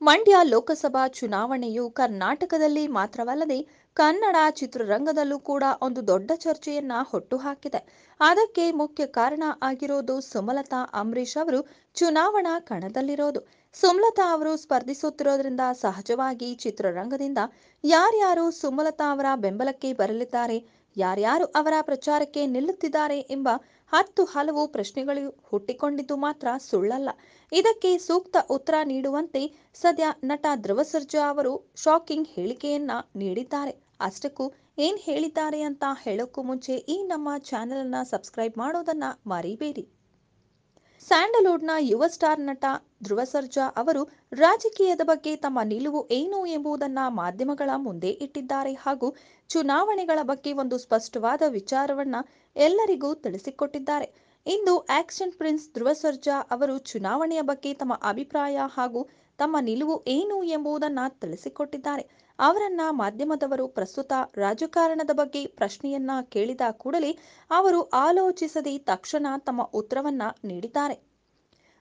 ಮಂಡ್ಯ ಲೋಕಸಭಾ ಚುನಾವಣೆಯು ಕರ್ನಾಟಕದಲ್ಲಿ ಮಾತ್ರವಲ್ಲದೆ ಕನ್ನಡ ಚಿತ್ರರಂಗದಲ್ಲೂ ಕೂಡ ಒಂದು ದೊಡ್ಡ ಚರ್ಚೆಯನ್ನ ಹುಟ್ಟುಹಾಕಿದೆ. ಅದಕ್ಕೆ ಮುಖ್ಯ ಕಾರಣ ಆಗಿರೋದು ಸುಮಲತಾ ಅಂಬರೀಶ್ ಅವರು ಚುನಾವಣಾ ಕಣದಲ್ಲಿರೋದು. ಸುಮಲತಾ ಅವರು ಸ್ಪರ್ಧಿಸುತ್ತಿರೋದ್ರಿಂದ ಸಹಜವಾಗಿ ಚಿತ್ರರಂಗದಿಂದ ಯಾರ್ಯಾರು ಸುಮಲತಾ ಅವರ ಬೆಂಬಲಕ್ಕೆ ಬರಲಿದ್ದಾರೆ, ಯಾರ್ಯಾರು ಅವರ ಪ್ರಚಾರಕ್ಕೆ ನಿಲ್ಲುತ್ತಿದ್ದಾರೆ ಎಂಬ ಹಲವು ಪ್ರಶ್ನೆಗಳು ಹುಟ್ಟಿಕೊಂಡಿದ್ದು ಮಾತ್ರ ಸುಳ್ಳಲ್ಲ. ಇದಕ್ಕೆ ಸೂಕ್ತ ಉತ್ತರ ನೀಡುವಂತೆ ಸದ್ಯ ನಟ ಧ್ರುವ ಸರ್ಜಾ ಅವರು ಶಾಕಿಂಗ್ ಹೇಳಿಕೆಯನ್ನ ನೀಡಿದ್ದಾರೆ. ಅಷ್ಟಕ್ಕೂ ಏನ್ ಹೇಳಿದ್ದಾರೆ ಅಂತ ಹೇಳೋಕ್ಕೂ ಮುಂಚೆ ಈ ನಮ್ಮ ಚಾನೆಲ್ ಅನ್ನ ಸಬ್ಸ್ಕ್ರೈಬ್ ಮಾಡೋದನ್ನ ಮರಿಬೇಡಿ. ಸ್ಯಾಂಡಲ್ವುಡ್ನ ಯುವ ಸ್ಟಾರ್ ನಟ ಧ್ರುವ ಸರ್ಜಾ ಅವರು ರಾಜಕೀಯದ ಬಗ್ಗೆ ತಮ್ಮ ನಿಲುವು ಏನು ಎಂಬುದನ್ನು ಮಾಧ್ಯಮಗಳ ಮುಂದೆ ಇಟ್ಟಿದ್ದಾರೆ ಹಾಗೂ ಚುನಾವಣೆಗಳ ಬಗ್ಗೆ ಒಂದು ಸ್ಪಷ್ಟವಾದ ವಿಚಾರವನ್ನ ಎಲ್ಲರಿಗೂ ತಿಳಿಸಿಕೊಟ್ಟಿದ್ದಾರೆ. ಇಂದು ಆಕ್ಷನ್ ಪ್ರಿನ್ಸ್ ಧ್ರುವ ಸರ್ಜಾ ಅವರು ಚುನಾವಣೆಯ ಬಗ್ಗೆ ತಮ್ಮ ಅಭಿಪ್ರಾಯ ಹಾಗೂ ತಮ್ಮ ನಿಲುವು ಏನು ಎಂಬುದನ್ನು ತಿಳಿಸಿಕೊಟ್ಟಿದ್ದಾರೆ. ಅವರನ್ನ ಮಾಧ್ಯಮದವರು ಪ್ರಸ್ತುತ ರಾಜಕಾರಣದ ಬಗ್ಗೆ ಪ್ರಶ್ನೆಯನ್ನ ಕೇಳಿದ ಕೂಡಲೇ ಅವರು ಆಲೋಚಿಸದೆ ತಕ್ಷಣ ತಮ್ಮ ಉತ್ತರವನ್ನ ನೀಡಿದ್ದಾರೆ.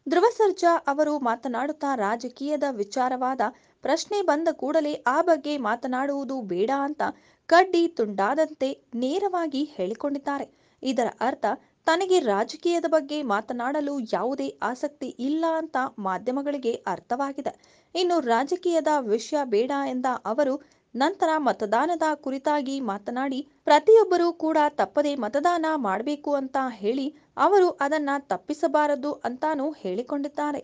ಧ್ರುವ ಸರ್ಜಾ ಅವರು ಮಾತನಾಡುತ್ತಾ ರಾಜಕೀಯದ ವಿಚಾರವಾದ ಪ್ರಶ್ನೆ ಬಂದ ಕೂಡಲೇ ಆ ಬಗ್ಗೆ ಮಾತನಾಡುವುದು ಬೇಡ ಅಂತ ಕಡ್ಡಿ ತುಂಡಾದಂತೆ ನೇರವಾಗಿ ಹೇಳಿಕೊಂಡಿದ್ದಾರೆ. ಇದರ ಅರ್ಥ ತನಗೆ ರಾಜಕೀಯದ ಬಗ್ಗೆ ಮಾತನಾಡಲು ಯಾವುದೇ ಆಸಕ್ತಿ ಇಲ್ಲ ಅಂತ ಮಾಧ್ಯಮಗಳಿಗೆ ಅರ್ಥವಾಗಿದೆ. ಇನ್ನು ರಾಜಕೀಯದ ವಿಷಯ ಬೇಡ ಎಂದ ಅವರು ನಂತರ ಮತದಾನದ ಕುರಿತಾಗಿ ಮಾತನಾಡಿ ಪ್ರತಿಯೊಬ್ಬರೂ ಕೂಡ ತಪ್ಪದೆ ಮತದಾನ ಮಾಡಬೇಕು ಅಂತ ಹೇಳಿ ಅವರು ಅದನ್ನ ತಪ್ಪಿಸಬಾರದು ಅಂತಾನೂ ಹೇಳಿಕೊಂಡಿದ್ದಾರೆ.